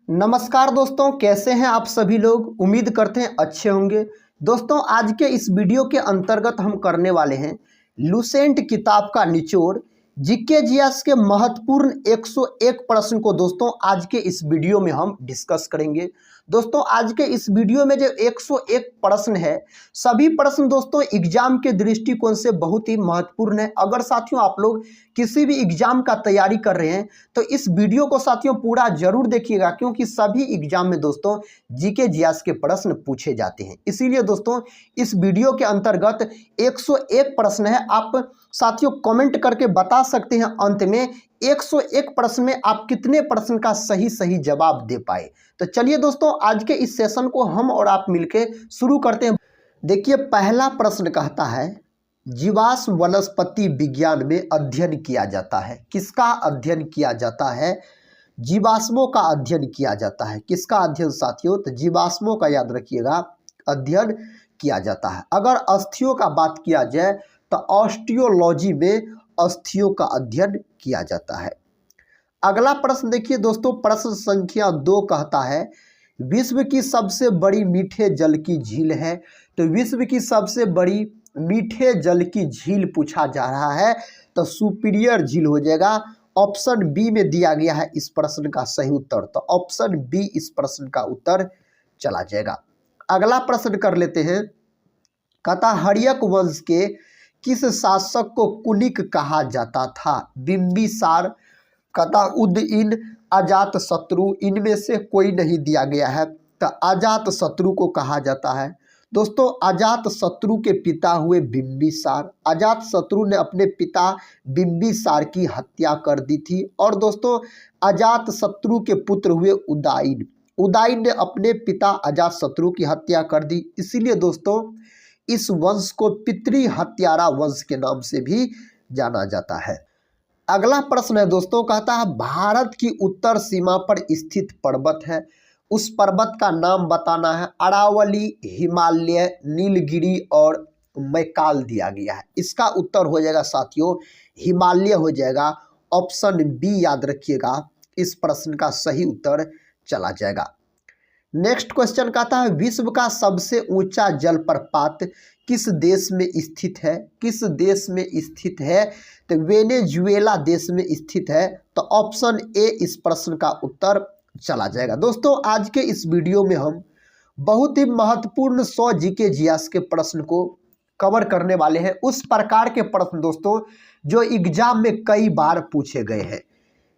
नमस्कार दोस्तों, कैसे हैं आप सभी लोग। उम्मीद करते हैं अच्छे होंगे। दोस्तों, आज के इस वीडियो के अंतर्गत हम करने वाले हैं लुसेंट किताब का निचोड़ जीके जीएस के महत्वपूर्ण 101 प्रश्न को दोस्तों आज के इस वीडियो में हम डिस्कस करेंगे। दोस्तों, आज के इस वीडियो में जो 101 प्रश्न है, सभी प्रश्न दोस्तों एग्जाम के दृष्टिकोण से बहुत ही महत्वपूर्ण है। अगर साथियों आप लोग किसी भी एग्जाम का तैयारी कर रहे हैं तो इस वीडियो को साथियों पूरा जरूर देखिएगा, क्योंकि सभी एग्जाम में दोस्तों जीके जीएस के प्रश्न पूछे जाते हैं। इसीलिए दोस्तों इस वीडियो के अंतर्गत 101 प्रश्न है। आप साथियों कमेंट करके बता सकते हैं अंत में 101 प्रश्न में आप कितने प्रश्न का सही जवाब दे पाए। तो चलिए दोस्तों आज के इस सेशन को हम और आप मिलकर शुरू करते हैं। देखिए, पहला प्रश्न कहता है जीवाश्म वनस्पति विज्ञान में अध्ययन किया जाता है। किसका अध्ययन किया जाता है? जीवाश्मों का अध्ययन किया जाता है। किसका अध्ययन साथियों? तो जीवाश्मों का याद रखिएगा अध्ययन किया जाता है। अगर अस्थियों का बात किया जाए तो ऑस्टियोलॉजी में अस्थियों का अध्ययन किया जाता है। अगला प्रश्न देखिए दोस्तों, प्रश्न संख्या 2 कहता है विश्व की सबसे बड़ी मीठे जल की झील है। तो विश्व की सबसे बड़ी मीठे जल की झील पूछा जा रहा है तो सुपीरियर झील हो जाएगा। ऑप्शन बी में दिया गया है इस प्रश्न का सही उत्तर, तो ऑप्शन बी इस प्रश्न का उत्तर चला जाएगा। अगला प्रश्न कर लेते हैं। कहता हर्यक वंश के किस शासक को कुलिक कहा जाता था? बिंबिसार, कहता उदयन, अजात शत्रु, इनमें से कोई नहीं दिया गया है। तो अजात शत्रु को कहा जाता है। दोस्तों, अजात शत्रु के पिता हुए बिंबिसार। अजात शत्रु ने अपने पिता बिंबिसार की हत्या कर दी थी। और दोस्तों अजात शत्रु के पुत्र हुए उदयन। उदयन ने अपने पिता अजात शत्रु की हत्या कर दी। इसीलिए दोस्तों इस वंश को पितृ हत्यारा वंश के नाम से भी जाना जाता है। अगला प्रश्न है दोस्तों, कहता है भारत की उत्तर सीमा पर स्थित पर्वत है, उस पर्वत का नाम बताना है। अरावली, हिमालय, नीलगिरी और मैकाल दिया गया है। इसका उत्तर हो जाएगा साथियों हिमालय हो जाएगा। ऑप्शन बी याद रखिएगा, इस प्रश्न का सही उत्तर चला जाएगा। नेक्स्ट क्वेश्चन कहता है विश्व का सबसे ऊंचा जलप्रपात किस देश में स्थित है? किस देश में स्थित है? तो वेनेजुएला देश में स्थित है। तो ऑप्शन ए इस प्रश्न का उत्तर चला जाएगा। दोस्तों आज के इस वीडियो में हम बहुत ही महत्वपूर्ण 100 जीके जीएस के प्रश्न को कवर करने वाले हैं। उस प्रकार के प्रश्न दोस्तों जो एग्जाम में कई बार पूछे गए हैं।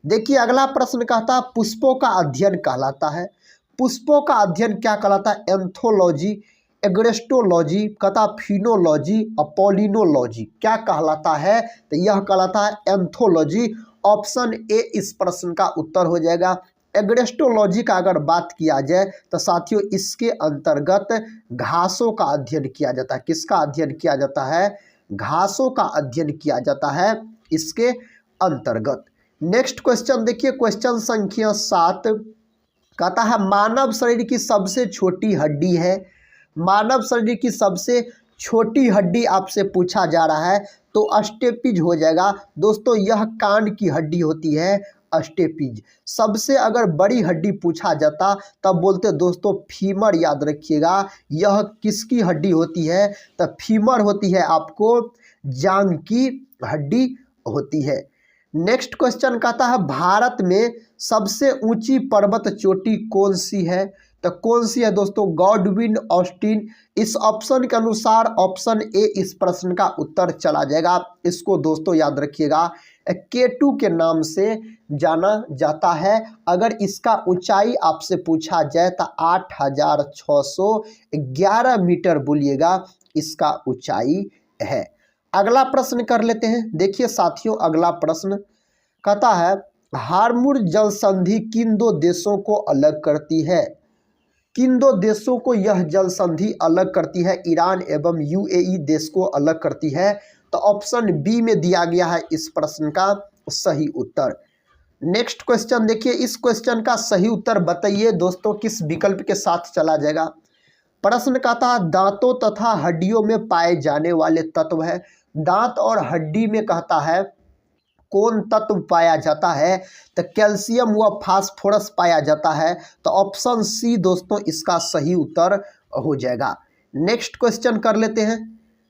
देखिए, अगला प्रश्न कहता है पुष्पों का अध्ययन कहलाता है। पुष्पों का अध्ययन क्या कहलाता है? एंथोलॉजी, एग्रेस्टोलॉजी, कहता फिनोलॉजी, अपोलिनोलॉजी। क्या कहलाता है? तो यह कहलाता है एंथोलॉजी। ऑप्शन ए इस प्रश्न का उत्तर हो जाएगा। एग्रेस्टोलॉजी का अगर बात किया जाए तो साथियों इसके अंतर्गत घासों का अध्ययन किया जाता है। किसका अध्ययन किया जाता है? घासों का अध्ययन किया जाता है इसके अंतर्गत। नेक्स्ट क्वेश्चन देखिए, क्वेश्चन संख्या 7 कहता है मानव शरीर की सबसे छोटी हड्डी है। मानव शरीर की सबसे छोटी हड्डी आपसे पूछा जा रहा है तो अस्टेपिज हो जाएगा। दोस्तों यह कान की हड्डी होती है अस्टेपिज। सबसे अगर बड़ी हड्डी पूछा जाता तब बोलते दोस्तों फीमर, याद रखिएगा। यह किसकी हड्डी होती है? तो फीमर होती है आपको जांघ की हड्डी होती है। नेक्स्ट क्वेश्चन कहता है भारत में सबसे ऊंची पर्वत चोटी कौन सी है? तो कौन सी है दोस्तों? Godwin Austen. इस ऑप्शन के अनुसार ऑप्शन ए इस प्रश्न का उत्तर चला जाएगा। इसको दोस्तों याद रखिएगा केटू के नाम से जाना जाता है। अगर इसका ऊंचाई आपसे पूछा जाए तो 8611 मीटर बोलिएगा इसका ऊंचाई है। अगला प्रश्न कर लेते हैं। देखिए साथियों, अगला प्रश्न कहता है हार्मुर जल संधि किन दो देशों को अलग करती है? किन दो देशों को यह जल संधि अलग करती है? ईरान एवं यूएई देश को अलग करती है। तो ऑप्शन बी में दिया गया है इस प्रश्न का सही उत्तर। नेक्स्ट क्वेश्चन देखिए, इस क्वेश्चन का सही उत्तर बताइए दोस्तों किस विकल्प के साथ चला जाएगा। प्रश्न कहता है दांतों तथा हड्डियों में पाए जाने वाले तत्व है। दांत और हड्डी में कहता है कौन तत्व पाया जाता है? तो कैल्शियम व फास्फोरस पाया जाता है। तो ऑप्शन सी दोस्तों इसका सही उत्तर हो जाएगा। नेक्स्ट क्वेश्चन कर लेते हैं।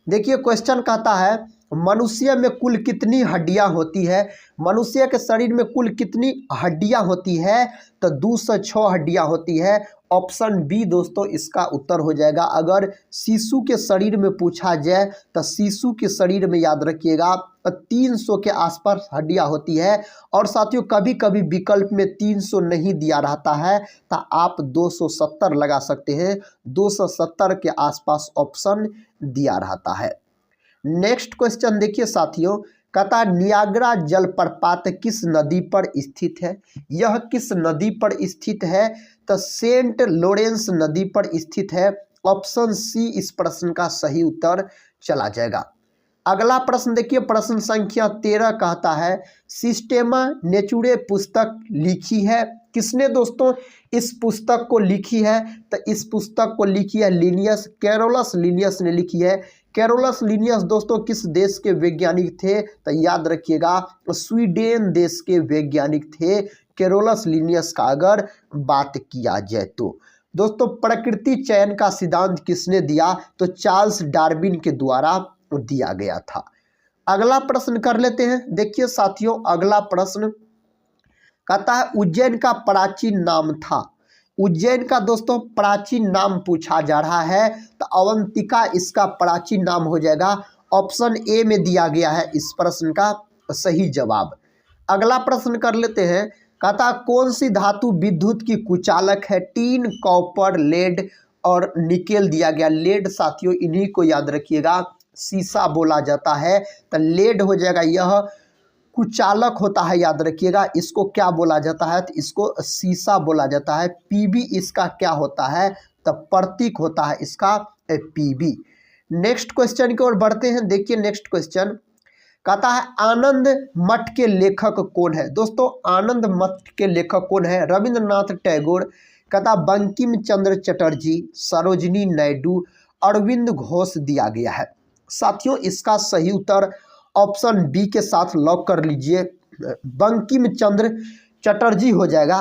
देखिए क्वेश्चन कहता है मनुष्य में कुल कितनी हड्डियां होती है? मनुष्य के शरीर में कुल कितनी हड्डियां होती है? तो 206 हड्डियां होती है। ऑप्शन बी दोस्तों इसका उत्तर हो जाएगा। अगर शिशु के शरीर में पूछा जाए तो शिशु के शरीर में याद रखिएगा 300 के आसपास हड्डियां होती है। और साथियों कभी कभी विकल्प में 300 नहीं दिया रहता है तो आप 270 लगा सकते हैं। 270 के आसपास ऑप्शन दिया रहता है। नेक्स्ट क्वेश्चन देखिए साथियों, कहता नियाग्रा जलप्रपात किस नदी पर स्थित है? यह किस नदी पर स्थित है? तो सेंट लॉरेंस नदी पर स्थित है। ऑप्शन सी इस प्रश्न का सही उत्तर चला जाएगा। अगला प्रश्न देखिए प्रश्न संख्या 13 कहता है सिस्टेमा नेचुरे पुस्तक लिखी है। किसने दोस्तों इस पुस्तक को लिखी है? तो इस पुस्तक को लिखी है लिनियस, कैरोलस लिनियस ने लिखी है। कैरोलस लिनियस दोस्तों किस देश के वैज्ञानिक थे? तो याद रखिएगा स्वीडन देश के वैज्ञानिक थे कैरोलस लिनियस का अगर बात किया जाए तो। दोस्तों प्रकृति चयन का सिद्धांत किसने दिया? तो चार्ल्स डार्विन के द्वारा दिया गया था। अगला प्रश्न कर लेते हैं। देखिए साथियों अगला प्रश्न कहता है उज्जैन का प्राचीन नाम था। उज्जैन का दोस्तों प्राचीन नाम पूछा जा रहा है तो अवंतिका इसका प्राचीन नाम हो जाएगा। ऑप्शन ए में दिया गया है इस प्रश्न का सही जवाब। अगला प्रश्न कर लेते हैं। कहता कौन सी धातु विद्युत की कुचालक है? टीन, कॉपर, लेड और निकेल दिया गया। लेड साथियों इन्हीं को याद रखिएगा, शीशा बोला जाता है तो लेड हो जाएगा। यह कुचालक होता है याद रखिएगा। इसको क्या बोला जाता है? तो इसको शीशा बोला जाता है। पीबी इसका क्या होता है? तो प्रतीक होता है इसका पीबी। नेक्स्ट क्वेश्चन की ओर बढ़ते हैं। देखिए नेक्स्ट क्वेश्चन कहता है आनंद मठ के लेखक कौन है? दोस्तों आनंद मठ के लेखक कौन है? रविंद्रनाथ टैगोर, कहता बंकिम चंद्र चटर्जी, सरोजिनी नायडू, अरविंद घोष दिया गया है। साथियों इसका सही उत्तर ऑप्शन बी के साथ लॉक कर लीजिए, बंकिम चंद्र चटर्जी हो जाएगा।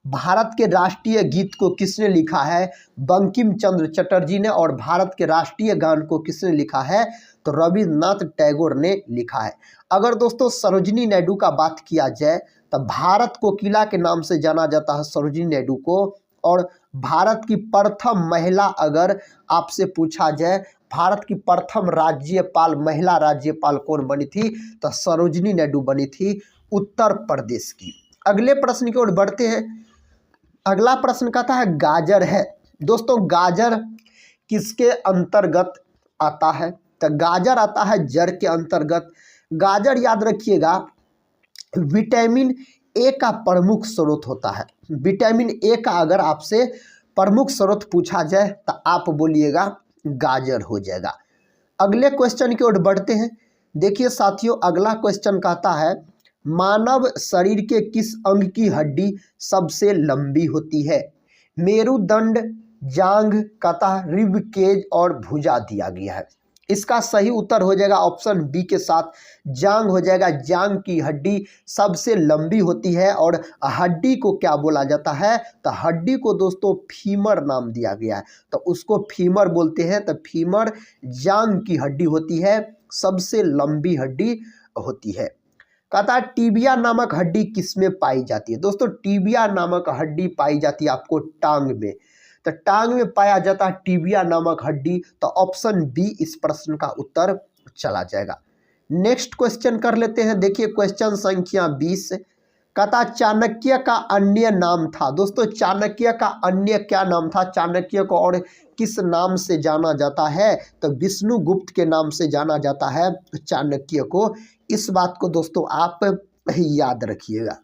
भारत के राष्ट्रीय गीत को किसने लिखा है? बंकिम चंद्र चटर्जी ने। और भारत के राष्ट्रीय गान को किसने लिखा है? तो रविन्द्रनाथ टैगोर ने लिखा है। अगर दोस्तों सरोजिनी नायडू का बात किया जाए तो भारत कोकिला के नाम से जाना जाता है सरोजिनी नायडू को। और भारत की प्रथम महिला अगर आपसे पूछा जाए भारत की प्रथम राज्यपाल महिला राज्यपाल कौन बनी थी? तो सरोजिनी नायडू बनी थी उत्तर प्रदेश की। अगले प्रश्न की ओर बढ़ते हैं। अगला प्रश्न कहता है गाजर है। दोस्तों गाजर किसके अंतर्गत आता है? तो गाजर आता है जड़ के अंतर्गत। गाजर याद रखिएगा विटामिन ए का प्रमुख स्रोत होता है। विटामिन ए का अगर आपसे प्रमुख स्रोत पूछा जाए तो आप बोलिएगा गाजर हो जाएगा। अगले क्वेश्चन की ओर बढ़ते हैं। देखिए साथियों अगला क्वेश्चन कहता है मानव शरीर के किस अंग की हड्डी सबसे लंबी होती है? मेरुदंड, जांघ, कता, रिब केज और भुजा दिया गया है। इसका सही उत्तर हो जाएगा ऑप्शन बी के साथ जांघ हो जाएगा। जांघ की हड्डी सबसे लंबी होती है। और हड्डी को क्या बोला जाता है? तो हड्डी को दोस्तों फीमर नाम दिया गया है तो उसको फीमर बोलते हैं। तो फीमर जांघ की हड्डी होती है, सबसे लंबी हड्डी होती है। कहता है टीबिया नामक हड्डी किसमें पाई जाती है? दोस्तों टीबिया नामक हड्डी पाई जाती है आपको टांग में। तो टांग में पाया जाता है टीबिया नामक हड्डी। तो ऑप्शन बी इस प्रश्न का उत्तर चला जाएगा। नेक्स्ट क्वेश्चन कर लेते हैं। देखिए क्वेश्चन संख्या 20 कहता चाणक्य का अन्य नाम था। दोस्तों चाणक्य का अन्य क्या नाम था? चाणक्य को और किस नाम से जाना जाता है? तो विष्णुगुप्त के नाम से जाना जाता है चाणक्य को। इस बात को दोस्तों आप याद रखिएगा।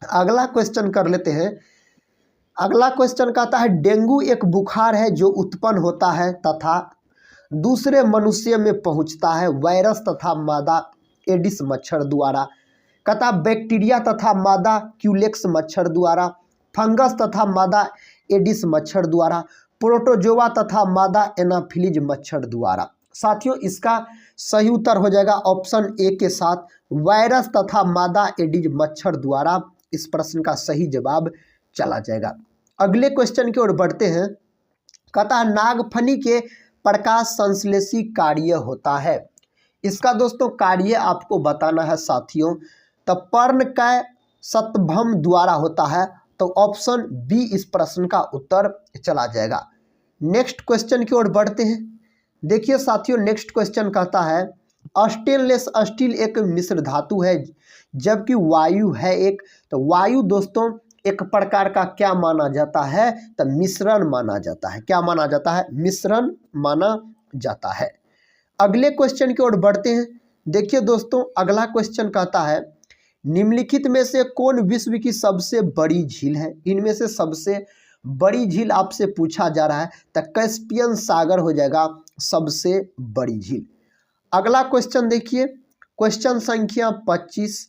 अगला क्वेश्चन कर लेते हैं। अगला क्वेश्चन कहता है डेंगू एक बुखार है जो उत्पन्न होता है तथा दूसरे मनुष्य में पहुंचता है वायरस तथा मादा एडिस मच्छर द्वारा। कहता बैक्टीरिया तथा मादा क्यूलेक्स मच्छर द्वारा, फंगस तथा मादा एडिस मच्छर द्वारा, प्रोटोजोआ तथा मादा एनाफिलीज मच्छर द्वारा। साथियों इसका सही उत्तर हो जाएगा ऑप्शन ए के साथ वायरस तथा मादा एडिज मच्छर द्वारा। इस प्रश्न का सही जवाब चला जाएगा। अगले क्वेश्चन की ओर बढ़ते हैं। कहता है नागफनी के प्रकाश संश्लेषी कार्य होता है। इसका दोस्तों कार्य आपको बताना है साथियों। तो पर्ण का सतभम द्वारा होता है, तो ऑप्शन बी इस प्रश्न का उत्तर चला जाएगा। नेक्स्ट क्वेश्चन की ओर बढ़ते हैं। देखिए साथियों नेक्स्ट क्वेश्चन कहता है स्टेनलेस स्टील एक मिश्र धातु है जबकि वायु है एक। तो वायु दोस्तों एक प्रकार का क्या माना जाता है, तो मिश्रण माना जाता है। क्या माना जाता है? मिश्रण माना जाता है। अगले क्वेश्चन की ओर बढ़ते हैं। देखिए दोस्तों अगला क्वेश्चन कहता है निम्नलिखित में से कौन विश्व की सबसे बड़ी झील है। इनमें से सबसे बड़ी झील आपसे पूछा जा रहा है, तो कैस्पियन सागर हो जाएगा सबसे बड़ी झील। अगला क्वेश्चन देखिए क्वेश्चन संख्या 25।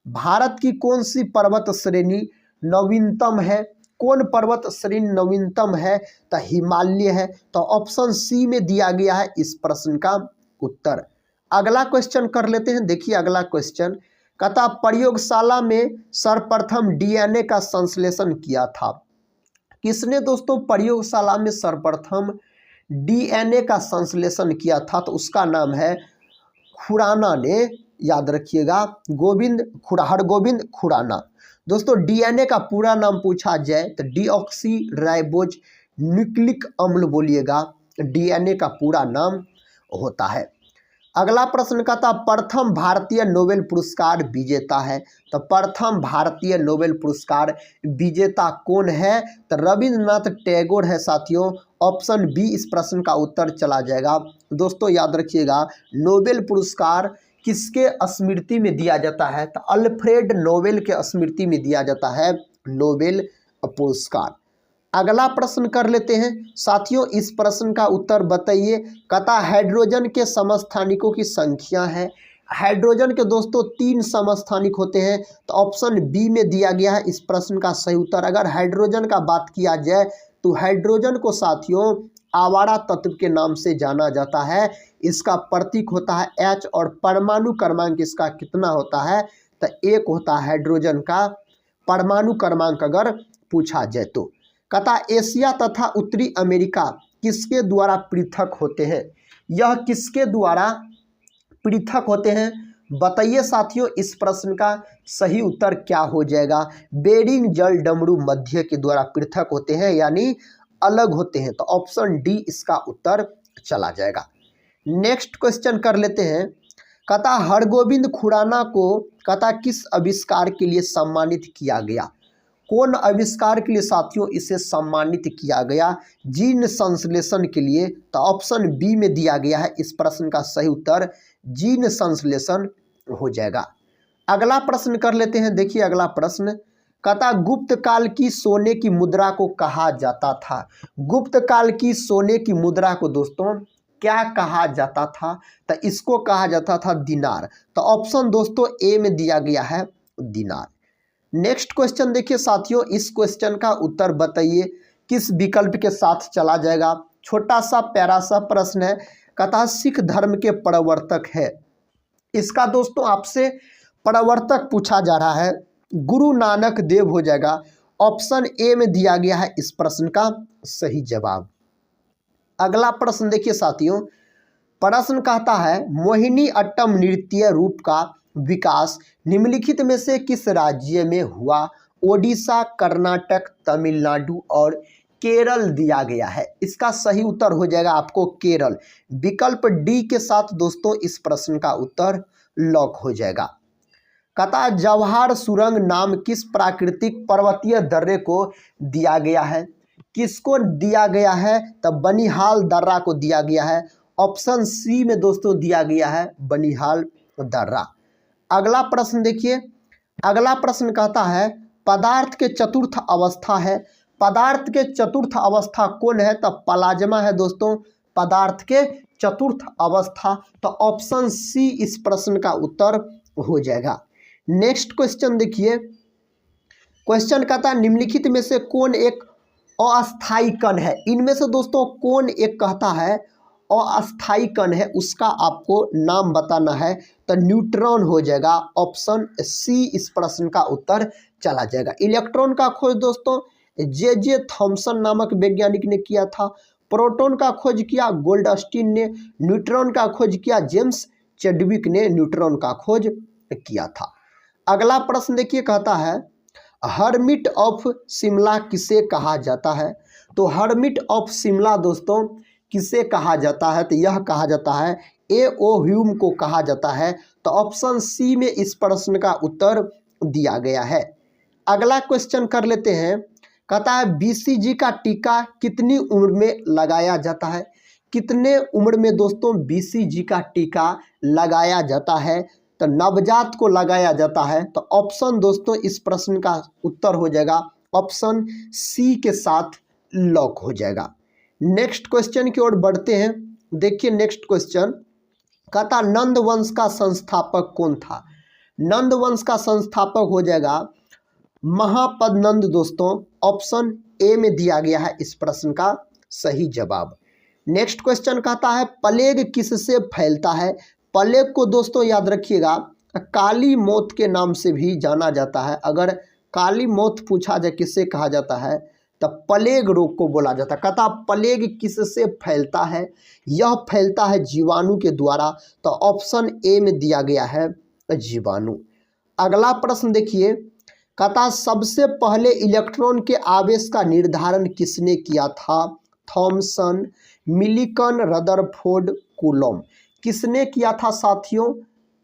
भारत की कौन सी पर्वत श्रेणी नवीनतम है? कौन पर्वत श्रेणी नवीनतम है? तो हिमालय है। तो ऑप्शन सी में दिया गया है इस प्रश्न का उत्तर। अगला क्वेश्चन कर लेते हैं। देखिए अगला क्वेश्चन कहता प्रयोगशाला में सर्वप्रथम डीएनए का संश्लेषण किया था। किसने दोस्तों प्रयोगशाला में सर्वप्रथम डीएनए का संश्लेषण किया था? तो उसका नाम है खुराना ने। याद रखिएगा हरगोविंद खुराना। दोस्तों डीएनए का पूरा नाम पूछा जाए तो डीऑक्सी राइबोज न्यूक्लिक अम्ल बोलिएगा, डीएनए का पूरा नाम होता है। अगला प्रश्न का था प्रथम भारतीय नोबेल पुरस्कार विजेता है। तो प्रथम भारतीय नोबेल पुरस्कार विजेता कौन है? तो रविंद्रनाथ टैगोर है साथियों। ऑप्शन बी इस प्रश्न का उत्तर चला जाएगा। दोस्तों याद रखिएगा नोबेल पुरस्कार किसके स्मृति में दिया जाता है? तो अल्फ्रेड नोबेल के स्मृति में दिया जाता है नोबेल पुरस्कार। अगला प्रश्न कर लेते हैं साथियों। इस प्रश्न का उत्तर बताइए। कहता हाइड्रोजन के समस्थानिकों की संख्या है। हाइड्रोजन के दोस्तों 3 समस्थानिक होते हैं। तो ऑप्शन बी में दिया गया है इस प्रश्न का सही उत्तर। अगर हाइड्रोजन का बात किया जाए तो हाइड्रोजन को साथियों आवारा तत्व के नाम से जाना जाता है। इसका प्रतीक होता है H और परमाणु क्रमांक इसका कितना होता है? तो 1 होता है हाइड्रोजन का परमाणु क्रमांक अगर पूछा जाए तो। कहता एशिया तथा उत्तरी अमेरिका किसके द्वारा पृथक होते हैं? यह किसके द्वारा पृथक होते हैं? बताइए साथियों इस प्रश्न का सही उत्तर क्या हो जाएगा? बेरिंग जल डमरू मध्य के द्वारा पृथक होते हैं यानी अलग होते हैं। तो ऑप्शन डी इसका उत्तर चला जाएगा। नेक्स्ट क्वेश्चन कर लेते हैं। कहता हरगोविंद खुराना को कहता किस आविष्कार के लिए सम्मानित किया गया? कौन आविष्कार के लिए साथियों इसे सम्मानित किया गया? जीन संश्लेषण के लिए। तो ऑप्शन बी में दिया गया है इस प्रश्न का सही उत्तर जीन संश्लेषण हो जाएगा। अगला प्रश्न कर लेते हैं। देखिए अगला प्रश्न कहता गुप्त काल की सोने की मुद्रा को कहा जाता था। गुप्त काल की सोने की मुद्रा को दोस्तों क्या कहा जाता था? तो इसको कहा जाता था दिनार। तो ऑप्शन दोस्तों ए में दिया गया है दिनार। नेक्स्ट क्वेश्चन देखिए साथियों। इस क्वेश्चन का उत्तर बताइए किस विकल्प के साथ चला जाएगा? छोटा सा प्यारा सा प्रश्न है। कहता सिख धर्म के प्रवर्तक है। इसका दोस्तों आपसे प्रवर्तक पूछा जा रहा है, गुरु नानक देव हो जाएगा। ऑप्शन ए में दिया गया है इस प्रश्न का सही जवाब। अगला प्रश्न देखिए साथियों। प्रश्न कहता है मोहिनी अट्टम नृत्य रूप का विकास निम्नलिखित में से किस राज्य में हुआ? ओडिशा, कर्नाटक, तमिलनाडु और केरल दिया गया है। इसका सही उत्तर हो जाएगा आपको केरल। विकल्प डी के साथ दोस्तों इस प्रश्न का उत्तर लॉक हो जाएगा। कहता जवाहर सुरंग नाम किस प्राकृतिक पर्वतीय दर्रे को दिया गया है? किसको दिया गया है? तब बनिहाल दर्रा को दिया गया है। ऑप्शन सी में दोस्तों दिया गया है बनिहाल दर्रा। अगला प्रश्न देखिए। अगला प्रश्न कहता है पदार्थ के चतुर्थ अवस्था है। पदार्थ के चतुर्थ अवस्था कौन है? तब प्लाज्मा है दोस्तों पदार्थ के चतुर्थ अवस्था। तो ऑप्शन सी इस प्रश्न का उत्तर हो जाएगा। नेक्स्ट क्वेश्चन देखिए। क्वेश्चन कहता है निम्नलिखित में से कौन एक अस्थायी कण है? इनमें से दोस्तों कौन एक कहता है अस्थायी कण है उसका आपको नाम बताना है, तो न्यूट्रॉन हो जाएगा। ऑप्शन सी इस प्रश्न का उत्तर चला जाएगा। इलेक्ट्रॉन का खोज दोस्तों जे थॉमसन नामक वैज्ञानिक ने किया था। प्रोटॉन का खोज किया गोल्डस्टीन ने। न्यूट्रॉन का खोज किया जेम्स चैडविक ने न्यूट्रॉन का खोज किया था। अगला प्रश्न देखिए, कहता है हर्मिट ऑफ शिमला किसे कहा जाता है। तो हर्मिट ऑफ शिमला दोस्तों किसे कहा जाता है, तो यह कहा जाता है ए.ओ. ह्यूम को कहा जाता है। तो ऑप्शन सी में इस प्रश्न का उत्तर दिया गया है। अगला क्वेश्चन कर लेते हैं, कहता है बीसीजी का टीका कितनी उम्र में लगाया जाता है। कितने उम्र में दोस्तों बीसीजी का टीका लगाया जाता है, तो नवजात को लगाया जाता है। तो ऑप्शन दोस्तों इस प्रश्न का उत्तर हो जाएगा ऑप्शन सी के साथ लॉक हो जाएगा। नेक्स्ट क्वेश्चन की ओर बढ़ते हैं। देखिए नेक्स्ट क्वेश्चन, कहता नंद वंश का संस्थापक कौन था। नंद वंश का संस्थापक हो जाएगा महापद नंद दोस्तों। ऑप्शन ए में दिया गया है इस प्रश्न का सही जवाब। नेक्स्ट क्वेश्चन कहता है प्लेग किससे फैलता है। प्लेग को दोस्तों याद रखिएगा काली मौत के नाम से भी जाना जाता है। अगर काली मौत पूछा जाए किससे कहा जाता है, तो प्लेग रोग को बोला जाता है। कहता प्लेग किससे फैलता है, यह फैलता है जीवाणु के द्वारा। तो ऑप्शन ए में दिया गया है जीवाणु। अगला प्रश्न देखिए, कहता सबसे पहले इलेक्ट्रॉन के आवेश का निर्धारण किसने किया था। Thomson, Millikan, Rutherford, Coulomb. किसने किया था साथियों,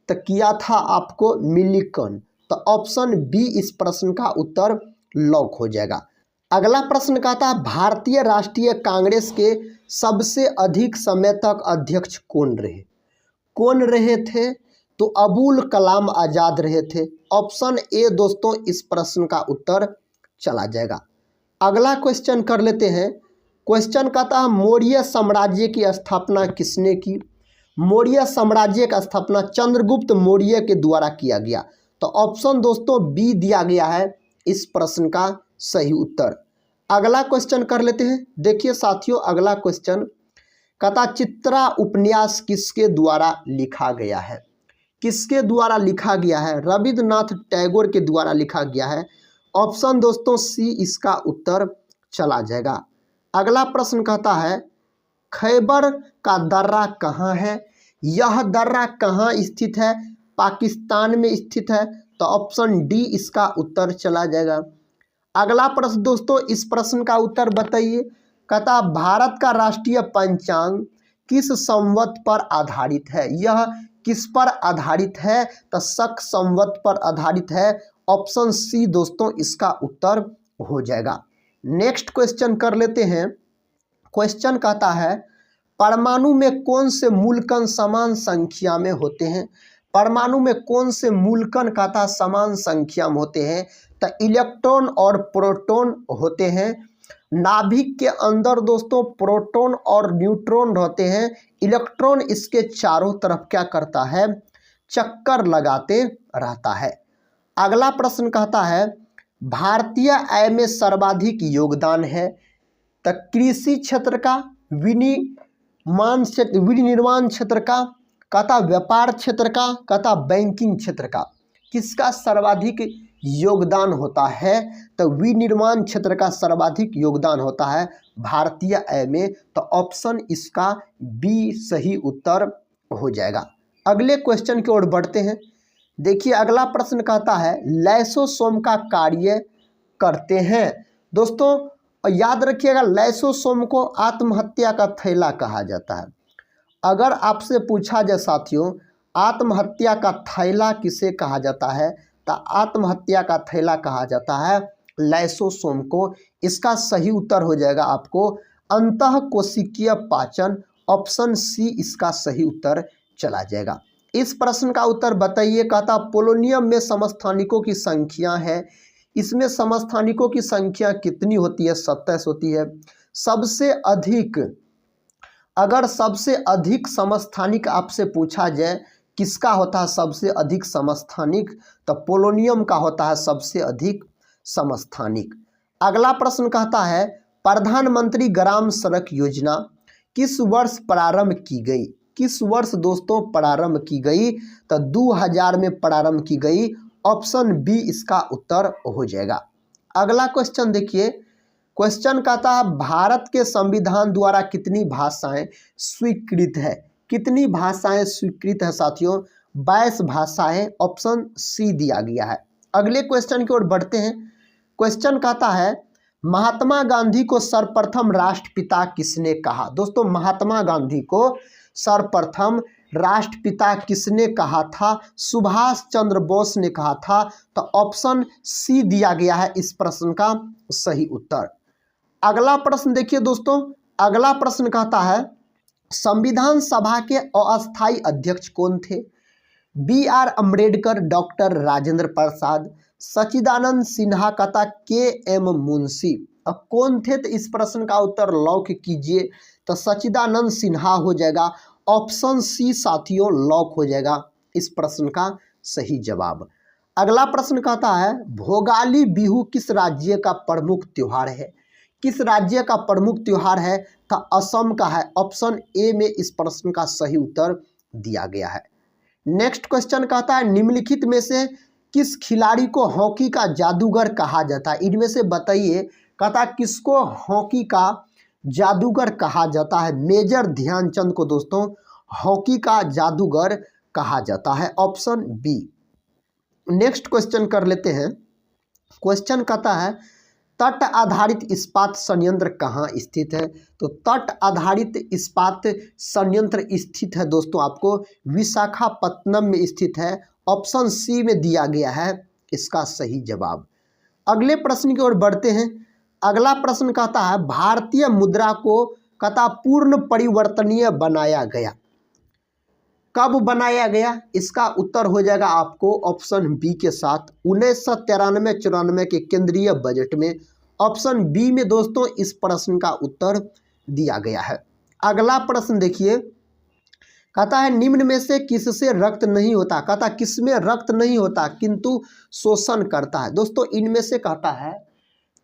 तो किया था आपको मिलिकन। तो ऑप्शन बी इस प्रश्न का उत्तर लॉक हो जाएगा। अगला प्रश्न कहता है भारतीय राष्ट्रीय कांग्रेस के सबसे अधिक समय तक अध्यक्ष कौन रहे। कौन रहे थे, तो अबुल कलाम आज़ाद रहे थे। ऑप्शन ए दोस्तों इस प्रश्न का उत्तर चला जाएगा। अगला क्वेश्चन कर लेते हैं। क्वेश्चन कहता है मौर्य साम्राज्य की स्थापना किसने की। मौर्य साम्राज्य का स्थापना चंद्रगुप्त मौर्य के द्वारा किया गया। तो ऑप्शन दोस्तों बी दिया गया है इस प्रश्न का सही उत्तर। अगला क्वेश्चन कर लेते हैं। देखिए साथियों अगला क्वेश्चन कहता चित्रा उपन्यास किसके द्वारा लिखा गया है। किसके द्वारा लिखा गया है, रविंद्रनाथ टैगोर के द्वारा लिखा गया है। ऑप्शन दोस्तों सी इसका उत्तर चला जाएगा। अगला प्रश्न कहता है खैबर का दर्रा कहाँ है। यह दर्रा कहाँ स्थित है, पाकिस्तान में स्थित है। तो ऑप्शन डी इसका उत्तर चला जाएगा। अगला प्रश्न दोस्तों इस प्रश्न का उत्तर बताइए। कहता भारत का राष्ट्रीय पंचांग किस संवत पर आधारित है। यह किस पर आधारित है, तो शक संवत पर आधारित है। ऑप्शन सी दोस्तों इसका उत्तर हो जाएगा। नेक्स्ट क्वेश्चन कर लेते हैं। क्वेश्चन कहता है परमाणु में कौन से मूलकण समान संख्या में होते हैं। परमाणु में कौन से मूलकण कहता समान संख्या में होते हैं, तो इलेक्ट्रॉन और प्रोटॉन होते हैं। नाभिक के अंदर दोस्तों प्रोटॉन और न्यूट्रॉन रहते हैं। इलेक्ट्रॉन इसके चारों तरफ क्या करता है, चक्कर लगाते रहता है। अगला प्रश्न कहता है भारतीय आय में सर्वाधिक योगदान है, तो कृषि क्षेत्र का, विनिर्माण क्षेत्र का, कहता व्यापार क्षेत्र का, कहता बैंकिंग क्षेत्र का। किसका सर्वाधिक योगदान होता है, तो विनिर्माण क्षेत्र का सर्वाधिक योगदान होता है भारतीय आय में। तो ऑप्शन इसका बी सही उत्तर हो जाएगा। अगले क्वेश्चन की ओर बढ़ते हैं। देखिए अगला प्रश्न कहता है लाइसोसोम का कार्य करते हैं। दोस्तों याद रखिएगा लाइसोसोम को आत्महत्या का थैला कहा जाता है। अगर आपसे पूछा जाए साथियों आत्महत्या का थैला किसे कहा जाता है, तो आत्महत्या का थैला कहा जाता है लाइसोसोम को। इसका सही उत्तर हो जाएगा आपको अंतःकोशिकीय पाचन। ऑप्शन सी इसका सही उत्तर चला जाएगा। इस प्रश्न का उत्तर बताइए। कहता पोलोनियम में समस्थानिकों की संख्या है। इसमें समस्थानिकों की संख्या कितनी होती है, 27 होती है। सबसे अधिक, अगर सबसे अधिक समस्थानिक आपसे पूछा जाए किसका होता है सबसे अधिक समस्थानिक, तो पोलोनियम का होता है सबसे अधिक समस्थानिक। अगला प्रश्न कहता है प्रधानमंत्री ग्राम सड़क योजना किस वर्ष प्रारंभ की गई? किस वर्ष दोस्तों प्रारंभ की गई? तो 2000 में प्रारंभ की गई। ऑप्शन बी इसका उत्तर हो जाएगा। अगला क्वेश्चन देखिए, क्वेश्चन कहता है भारत के संविधान द्वारा कितनी भाषाएं स्वीकृत है? कितनी भाषाएं स्वीकृत है साथियों? 22 भाषाएं। ऑप्शन सी दिया गया है। अगले क्वेश्चन की ओर बढ़ते हैं। क्वेश्चन कहता है महात्मा गांधी को सर्वप्रथम राष्ट्रपिता किसने कहा? दोस्तों महात्मा गांधी को सर्वप्रथम राष्ट्रपिता किसने कहा था? सुभाष चंद्र बोस ने कहा था। तो ऑप्शन सी दिया गया है इस प्रश्न का सही उत्तर। अगला प्रश्न देखिए दोस्तों, अगला प्रश्न कहता है संविधान सभा के अस्थायी अध्यक्ष कौन थे? B R Ambedkar, doctor Rajendra Prasad, Sachchidanand Sinha, कहता के एम मुंशी। अब कौन थे? तो इस प्रश्न का उत्तर लॉक कीजिए। तो सच्चिदानंद सिन्हा हो जाएगा। ऑप्शन सी साथियों लॉक हो जाएगा इस प्रश्न का सही जवाब। अगला प्रश्न कहता है भोगाली बिहू किस राज्य का प्रमुख त्योहार है? किस राज्य का प्रमुख त्योहार है? तो असम का है। ऑप्शन ए में इस प्रश्न का सही उत्तर दिया गया है। नेक्स्ट क्वेश्चन कहता है निम्नलिखित में से किस खिलाड़ी को हॉकी का जादूगर कहा जाता है? इनमें से बताइए। कहता किसको हॉकी का जादूगर कहा जाता है? मेजर ध्यानचंद को दोस्तों हॉकी का जादूगर कहा जाता है। Option B. नेक्स्ट क्वेश्चन कर लेते हैं। क्वेश्चन कहता है तट आधारित इस्पात संयंत्र कहाँ स्थित है? तो तट आधारित इस्पात संयंत्र स्थित है दोस्तों आपको विशाखापत्तनम में स्थित है। ऑप्शन सी में दिया गया है इसका सही जवाब। अगले प्रश्न की ओर बढ़ते हैं। अगला प्रश्न कहता है भारतीय मुद्रा को कहता पूर्ण परिवर्तनीय बनाया गया। कब बनाया गया? इसका उत्तर हो जाएगा आपको ऑप्शन बी के साथ 1993-94 के केंद्रीय बजट में। ऑप्शन बी में दोस्तों इस प्रश्न का उत्तर दिया गया है। अगला प्रश्न देखिए, कहता है निम्न में से किससे रक्त नहीं होता? कहता किसमें रक्त नहीं होता किंतु शोषण करता है? दोस्तों इनमें से कहता है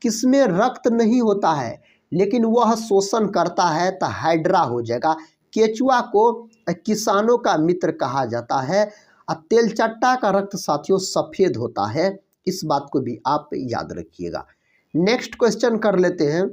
किसमें रक्त नहीं होता है लेकिन वह शोषण करता है? तो हाइड्रा हो जाएगा। केचुआ को किसानों का मित्र कहा जाता है। तेलचट्टा का रक्त साथियों सफ़ेद होता है, इस बात को भी आप याद रखिएगा। नेक्स्ट क्वेश्चन कर लेते हैं।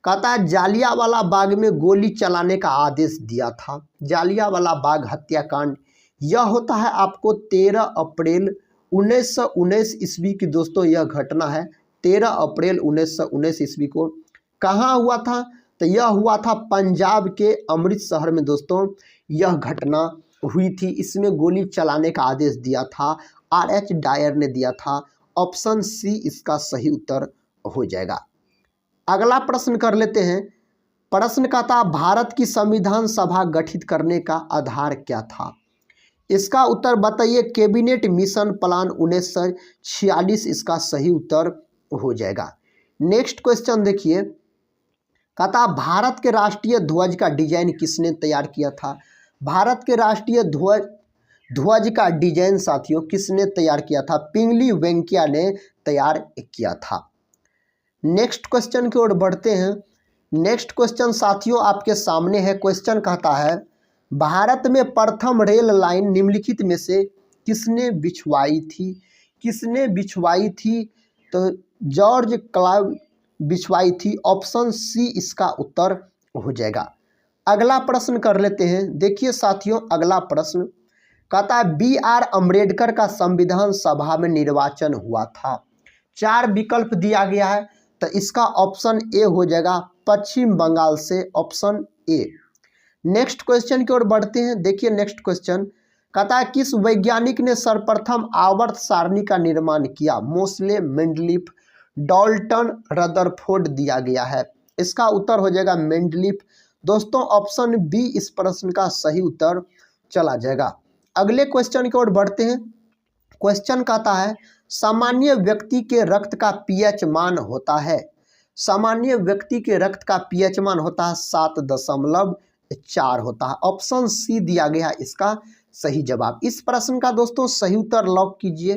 कहता है जालियांवाला बाग में गोली चलाने का आदेश दिया था। जालियांवाला बाग हत्याकांड यह होता है आपको 13 अप्रैल 1919 ईस्वी की दोस्तों यह घटना है। 13 अप्रैल 1919 ईस्वी को कहाँ हुआ था? तो यह हुआ था पंजाब के अमृतसर में दोस्तों यह घटना हुई थी। इसमें गोली चलाने का आदेश दिया था R.H. डायर ने दिया था। ऑप्शन सी इसका सही उत्तर हो जाएगा। अगला प्रश्न कर लेते हैं। प्रश्न का था भारत की संविधान सभा गठित करने का आधार क्या था? इसका उत्तर बताइए। कैबिनेट मिशन प्लान 1946 इसका सही उत्तर हो जाएगा। नेक्स्ट क्वेश्चन देखिए, कहता भारत के राष्ट्रीय ध्वज का डिजाइन किसने तैयार किया था? भारत के राष्ट्रीय ध्वज का डिजाइन साथियों किसने तैयार किया था? पिंगली वेंकैया ने तैयार किया था। नेक्स्ट क्वेश्चन की ओर बढ़ते हैं। नेक्स्ट क्वेश्चन साथियों आपके सामने है। क्वेश्चन कहता है भारत में प्रथम रेल लाइन निम्नलिखित में से किसने बिछवाई थी? किसने बिछवाई थी? तो जॉर्ज क्लाइव बिछवाई थी। ऑप्शन सी इसका उत्तर हो जाएगा। अगला प्रश्न कर लेते हैं। देखिए साथियों अगला प्रश्न कहता है बी आर अम्बेडकर का संविधान सभा में निर्वाचन हुआ था। 4 विकल्प दिया गया है तो इसका ऑप्शन ए हो जाएगा पश्चिम बंगाल से। Option A. नेक्स्ट क्वेश्चन की ओर बढ़ते हैं। देखिए नेक्स्ट क्वेश्चन कहता है किस वैज्ञानिक ने सर्वप्रथम आवर्त सारणी का निर्माण किया? मोसले, मेंडलीफ, डाल्टन, रदरफोर्ड दिया गया है। इसका उत्तर हो जाएगा मेंडलीफ। दोस्तों ऑप्शन बी इस प्रश्न का सही उत्तर चला जाएगा। अगले क्वेश्चन की ओर बढ़ते हैं। क्वेश्चन कहता है सामान्य व्यक्ति के रक्त का पीएच मान होता है। सामान्य व्यक्ति के रक्त का पीएच मान होता है 7.4 होता है। ऑप्शन सी दिया गया इसका सही जवाब। इस प्रश्न का दोस्तों सही उत्तर लॉक कीजिए।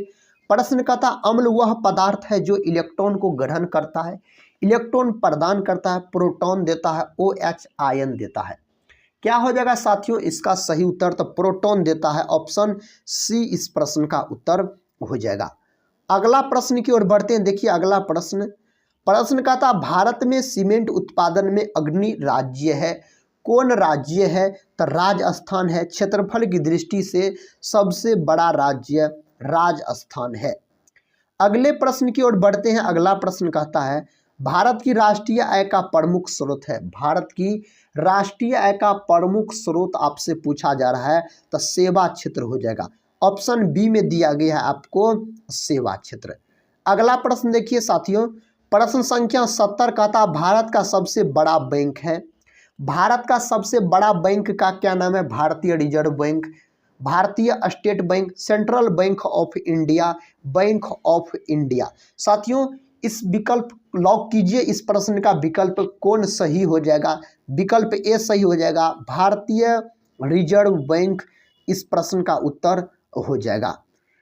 प्रश्न कहता अम्ल वह पदार्थ है जो इलेक्ट्रॉन को ग्रहण करता है, इलेक्ट्रॉन प्रदान करता है, प्रोटॉन देता है, OH आयन देता है। क्या हो जाएगा साथियों इसका सही उत्तर? तो प्रोटॉन देता है, ऑप्शन सी इस प्रश्न का उत्तर हो जाएगा। अगला प्रश्न की ओर बढ़ते हैं। देखिए अगला प्रश्न का था भारत में सीमेंट उत्पादन में अग्रणी राज्य है, कौन राज्य है? तो राजस्थान है। क्षेत्रफल की दृष्टि से सबसे बड़ा राज्य राजस्थान है। अगले प्रश्न की ओर बढ़ते हैं। अगला प्रश्न कहता है भारत की राष्ट्रीय आय का प्रमुख स्रोत है। भारत की राष्ट्रीय आय का प्रमुख स्रोत आपसे पूछा जा रहा है, तो सेवा क्षेत्र हो जाएगा। ऑप्शन बी में दिया गया है आपको सेवा क्षेत्र। अगला प्रश्न देखिए साथियों, प्रश्न संख्या 70 कहता है भारत का सबसे बड़ा बैंक है। भारत का सबसे बड़ा बैंक का क्या नाम है? भारतीय रिजर्व बैंक, भारतीय state bank, central bank of India, bank of India. साथियों इस विकल्प लॉक कीजिए, इस प्रश्न का विकल्प कौन सही हो जाएगा? विकल्प ए सही हो जाएगा, भारतीय रिजर्व बैंक इस प्रश्न का उत्तर हो जाएगा।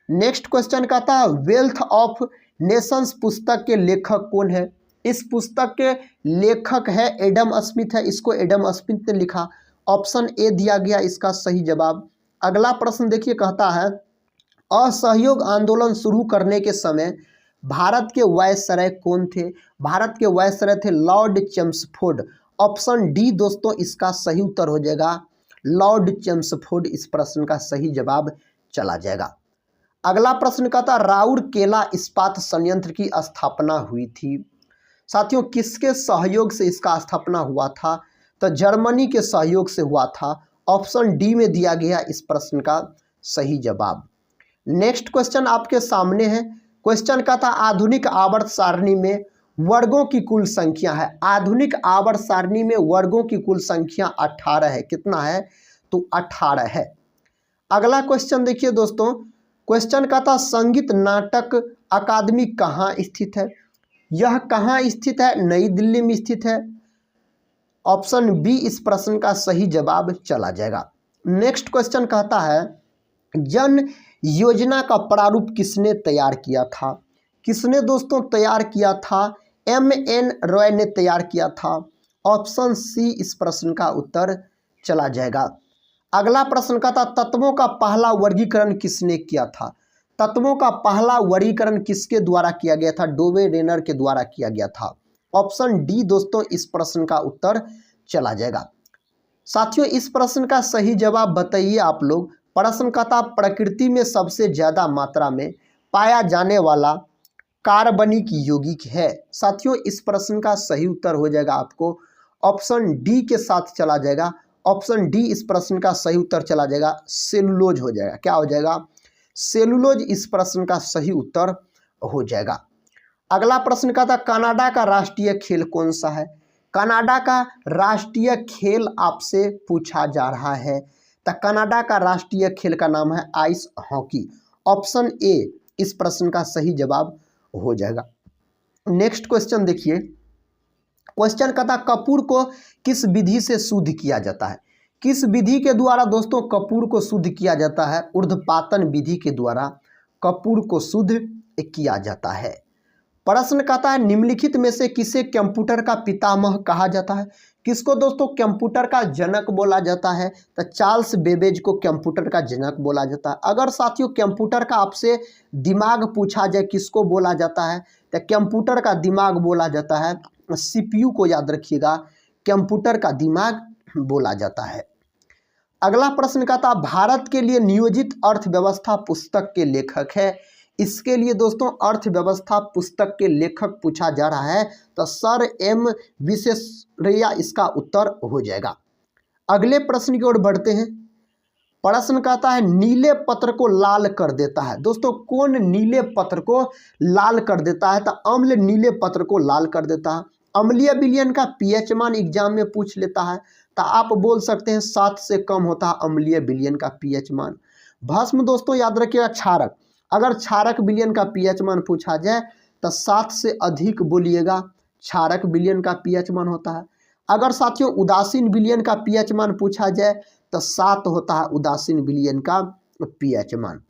नेक्स्ट क्वेश्चन कहता है वेल्थ ऑफ नेशंस पुस्तक के लेखक कौन है? इस पुस्तक के लेखक है एडम स्मिथ है, इसको एडम स्मिथ ने लिखा। ऑप्शन ए दिया गया इसका सही जवाब। अगला प्रश्न देखिए कहता है असहयोग आंदोलन शुरू करने के समय भारत के वायसराय कौन थे? भारत के वायसराय थे लॉर्ड चेम्सफोर्ड। ऑप्शन डी दोस्तों इसका सही उत्तर हो जाएगा, लॉर्ड चेम्सफोर्ड इस प्रश्न का सही जवाब चला जाएगा। अगला प्रश्न कहता राउरकेला इस्पात संयंत्र की स्थापना हुई थी। साथियों किसके सहयोग से इसका स्थापना हुआ था? तो जर्मनी के सहयोग से हुआ था। ऑप्शन डी में दिया गया इस प्रश्न का सही जवाब। नेक्स्ट क्वेश्चन आपके सामने है। क्वेश्चन का था आधुनिक आवर्त सारणी में वर्गों की कुल संख्या है। आधुनिक आवर्त सारणी में वर्गों की कुल संख्या 18 है। कितना है? तो 18 है। अगला क्वेश्चन देखिए दोस्तों, क्वेश्चन का था संगीत नाटक अकादमी कहाँ स्थित है? यह कहाँ स्थित है? नई दिल्ली में स्थित है। ऑप्शन बी इस प्रश्न का सही जवाब चला जाएगा। नेक्स्ट क्वेश्चन कहता है जन योजना का प्रारूप किसने तैयार किया था? किसने दोस्तों तैयार किया था? एम.एन. रॉय ने तैयार किया था। ऑप्शन सी इस प्रश्न का उत्तर चला जाएगा। अगला प्रश्न का था तत्वों का पहला वर्गीकरण किसने किया था? तत्वों का पहला वर्गीकरण किसके द्वारा किया गया था? डोवे रेनर के द्वारा किया गया था। ऑप्शन डी दोस्तों इस प्रश्न का उत्तर चला जाएगा। साथियों इस प्रश्न का सही जवाब बताइए आप लोग। प्रश्न का था प्रकृति में सबसे ज्यादा मात्रा में पाया जाने वाला कार्बनिक यौगिक है। साथियों इस प्रश्न का सही उत्तर हो जाएगा आपको ऑप्शन डी के साथ चला जाएगा। ऑप्शन डी इस प्रश्न का सही उत्तर चला जाएगा, सेलुलोज हो जाएगा। क्या हो जाएगा? सेलुलोज इस प्रश्न का सही उत्तर हो जाएगा। अगला प्रश्न का था कनाडा का राष्ट्रीय खेल कौन सा है? कनाडा का राष्ट्रीय खेल आपसे पूछा जा रहा है, तो कनाडा का राष्ट्रीय खेल का नाम है आइस हॉकी। ऑप्शन ए इस प्रश्न का सही जवाब हो जाएगा। नेक्स्ट क्वेश्चन देखिए, क्वेश्चन का था कपूर को किस विधि से शुद्ध किया जाता है? किस विधि के द्वारा दोस्तों कपूर को शुद्ध किया जाता है? ऊर्ध्वपातन विधि के द्वारा कपूर को शुद्ध किया जाता है। प्रश्न कहता है निम्नलिखित में से किसे कंप्यूटर का पितामह कहा जाता है? किसको दोस्तों कंप्यूटर का जनक बोला जाता है? तो चार्ल्स बेबेज को कंप्यूटर का जनक बोला जाता है। अगर साथियों कंप्यूटर का आपसे दिमाग पूछा जाए किसको बोला जाता है, तो कंप्यूटर का दिमाग बोला जाता है सीपीयू को याद रखिएगा, कंप्यूटर का दिमाग बोला जाता है। अगला प्रश्न का था भारत के लिए नियोजित अर्थव्यवस्था पुस्तक के लेखक है। इसके लिए दोस्तों अर्थव्यवस्था पुस्तक के लेखक पूछा जा रहा है, तो सर एम विश्वेश्वरैया इसका उत्तर हो जाएगा। अगले प्रश्न की ओर बढ़ते हैं। प्रश्न कहता है नीले पत्र को लाल कर देता है। दोस्तों कौन नीले पत्र को लाल कर देता है? तो अम्ल नीले पत्र को लाल कर देता है। अम्लीय विलयन का पीएच मान एग्जाम में पूछ लेता है, तो आप बोल सकते हैं 7 से कम होता है अम्लीय विलयन का पीएच मान। भस्म दोस्तों याद रखिएगा क्षारक, अगर क्षारक विलयन का पीएच मान पूछा जाए तो 7 से अधिक बोलिएगा, क्षारक विलयन का पीएच मान होता है। अगर साथियों उदासीन विलयन का पीएच मान पूछा जाए तो 7 होता है उदासीन विलयन का पीएच मान।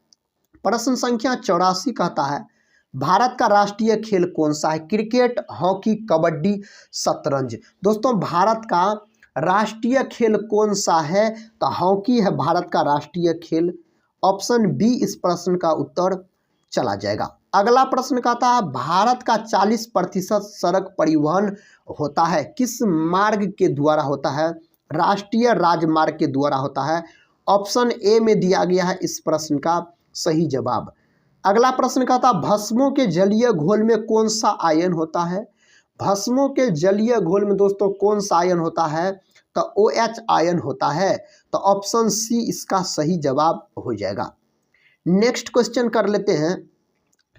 प्रश्न संख्या 84 कहता है भारत का राष्ट्रीय खेल कौन सा है? क्रिकेट, हॉकी, कबड्डी, शतरंज। दोस्तों भारत का राष्ट्रीय खेल कौन सा है? तो हॉकी है भारत का राष्ट्रीय खेल। ऑप्शन बी इस प्रश्न का उत्तर चला जाएगा। अगला प्रश्न कहता है भारत का 40% सड़क परिवहन होता है किस मार्ग के द्वारा होता है? राष्ट्रीय राजमार्ग के द्वारा होता है। ऑप्शन ए में दिया गया है इस प्रश्न का सही जवाब। अगला प्रश्न कहता है भस्मों के जलीय घोल में कौन सा आयन होता है? भस्मों के जलीय घोल में दोस्तों कौन सा आयन होता है? तो OH आयन होता है। तो ऑप्शन सी इसका सही जवाब हो जाएगा। नेक्स्ट क्वेश्चन कर लेते हैं।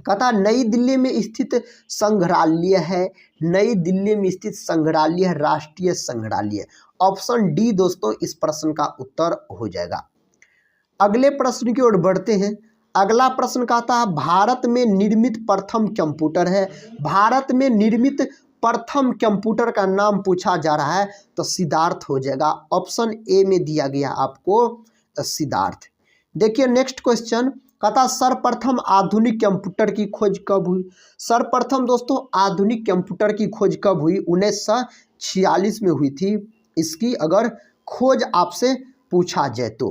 कहता नई दिल्ली में स्थित संग्रहालय है, नई दिल्ली में स्थित संग्रहालय है राष्ट्रीय संग्रहालय। ऑप्शन डी दोस्तों इस प्रश्न का उत्तर हो जाएगा। अगले प्रश्न की ओर बढ़ते हैं। अगला प्रश्न कहता है भारत में निर्मित प्रथम कंप्यूटर है, भारत में निर्मित प्रथम कंप्यूटर का नाम पूछा जा रहा है तो सिद्धार्थ हो जाएगा। ऑप्शन ए में दिया गया आपको सिद्धार्थ। देखिए नेक्स्ट क्वेश्चन कहता सर्वप्रथम आधुनिक कंप्यूटर की खोज कब हुई? सर्वप्रथम दोस्तों आधुनिक कंप्यूटर की खोज कब हुई? 1946 में हुई थी। इसकी अगर खोज आपसे पूछा जाए तो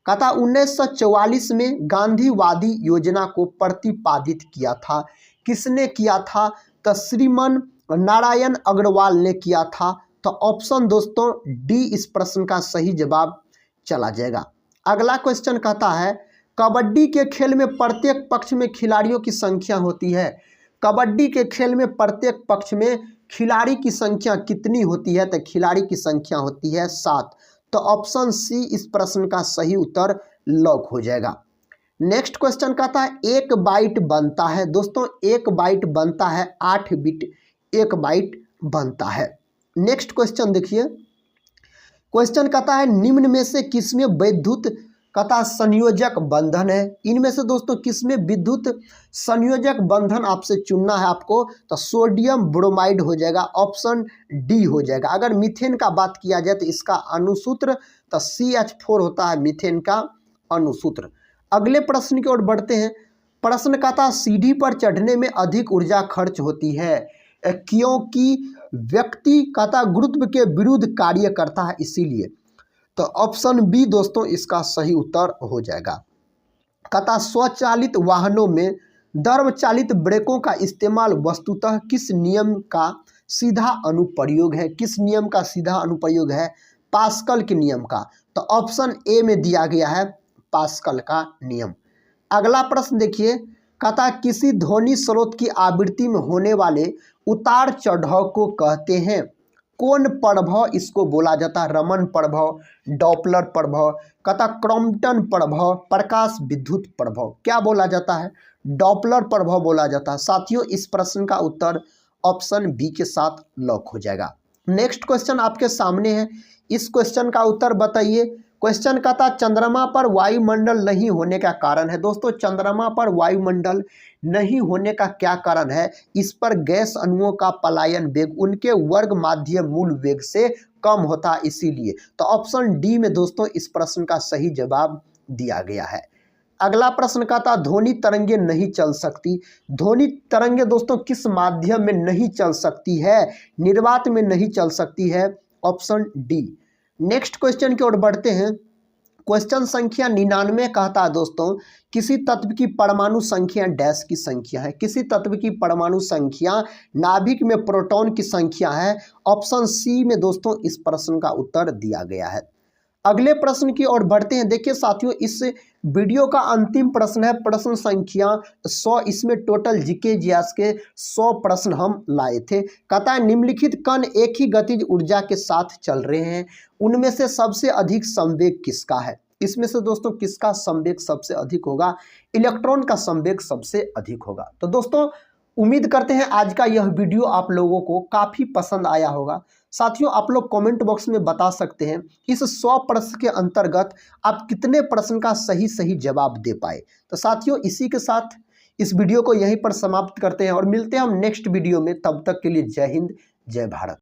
कहता 1944 में गांधीवादी योजना को प्रतिपादित किया था। किसने किया था? तो श्रीमान नारायण अग्रवाल ने किया था। तो ऑप्शन दोस्तों डी इस प्रश्न का सही जवाब चला जाएगा। अगला क्वेश्चन कहता है कबड्डी के खेल में प्रत्येक पक्ष में खिलाड़ियों की संख्या होती है। कबड्डी के खेल में प्रत्येक पक्ष में खिलाड़ी की संख्या कितनी होती है? तो खिलाड़ी की संख्या होती है 7। तो ऑप्शन सी इस प्रश्न का सही उत्तर लॉक हो जाएगा। नेक्स्ट क्वेश्चन कहता है एक बाइट बनता है दोस्तों, एक बाइट बनता है 8 बिट एक बाइट बनता है। नेक्स्ट क्वेश्चन देखिए। क्वेश्चन कहता है निम्न में से किसमें विद्युत कहता संयोजक बंधन है? इनमें से दोस्तों किसमें विद्युत संयोजक बंधन आपसे चुनना है आपको? तो सोडियम ब्रोमाइड हो जाएगा। ऑप्शन डी हो जाएगा। अगर मीथेन का बात किया जाए तो इसका अणुसूत्र तो CH4 होता है मीथेन का अणुसूत्र। अगले प्रश्न की ओर बढ़ते हैं। प्रश्न कहता सीढ़ी पर चढ़ने में अधिक ऊर्जा खर्च होती है क्योंकि व्यक्ति कहता गुरुत्व के विरुद्ध कार्य करता है इसीलिए। तो ऑप्शन बी दोस्तों इसका सही उत्तर हो जाएगा। कहता स्वचालित वाहनों में द्रवचालित ब्रेकों का इस्तेमाल वस्तुतः किस नियम का सीधा अनुप्रयोग है? किस नियम का सीधा अनुप्रयोग है? पास्कल के नियम का। तो ऑप्शन ए में दिया गया है पास्कल का नियम। अगला प्रश्न देखिए। कहता किसी ध्वनि स्रोत की आवृत्ति में होने वाले उतार चढ़ाव को कहते हैं कौन प्रभाव इसको बोला जाता है? रमन प्रभाव, डॉपलर प्रभाव, कहता क्रॉम्पटन प्रभाव, प्रकाश विद्युत प्रभाव। क्या बोला जाता है? डॉपलर प्रभाव बोला जाता है। साथियों इस प्रश्न का उत्तर ऑप्शन बी के साथ लॉक हो जाएगा। नेक्स्ट क्वेश्चन आपके सामने है, इस क्वेश्चन का उत्तर बताइए। क्वेश्चन कहता चंद्रमा पर वायुमंडल नहीं होने का कारण है। दोस्तों चंद्रमा पर वायुमंडल नहीं होने का क्या कारण है? इस पर गैस अणुओं का पलायन वेग उनके वर्ग माध्य मूल वेग से कम होता है इसीलिए। तो ऑप्शन डी में दोस्तों इस प्रश्न का सही जवाब दिया गया है। अगला प्रश्न कहता ध्वनि तरंगे नहीं चल सकती। ध्वनि तरंगे दोस्तों किस माध्यम में नहीं चल सकती है? निर्वात में नहीं चल सकती है। Option D. नेक्स्ट क्वेश्चन की ओर बढ़ते हैं। क्वेश्चन संख्या 99 कहता है दोस्तों किसी तत्व की परमाणु संख्या डैश की संख्या है। किसी तत्व की परमाणु संख्या नाभिक में प्रोटॉन की संख्या है। ऑप्शन सी में दोस्तों इस प्रश्न का उत्तर दिया गया है। अगले प्रश्न की ओर बढ़ते हैं। देखिए साथियों इस वीडियो का अंतिम प्रश्न है प्रश्न संख्या 100। इसमें टोटल जीके जीएस के 100 प्रश्न हम लाए थे। कहता है निम्नलिखित कण एक ही गतिज ऊर्जा के साथ चल रहे हैं, उनमें से सबसे अधिक संवेग किसका है? इसमें से दोस्तों किसका संवेग सबसे अधिक होगा? इलेक्ट्रॉन का संवेग सबसे अधिक होगा। तो दोस्तों उम्मीद करते हैं आज का यह वीडियो आप लोगों को काफ़ी पसंद आया होगा। साथियों आप लोग कमेंट बॉक्स में बता सकते हैं इस 100 प्रश्न के अंतर्गत आप कितने प्रश्न का सही जवाब दे पाए। तो साथियों इसी के साथ इस वीडियो को यहीं पर समाप्त करते हैं और मिलते हैं हम नेक्स्ट वीडियो में। तब तक के लिए जय हिंद जय भारत।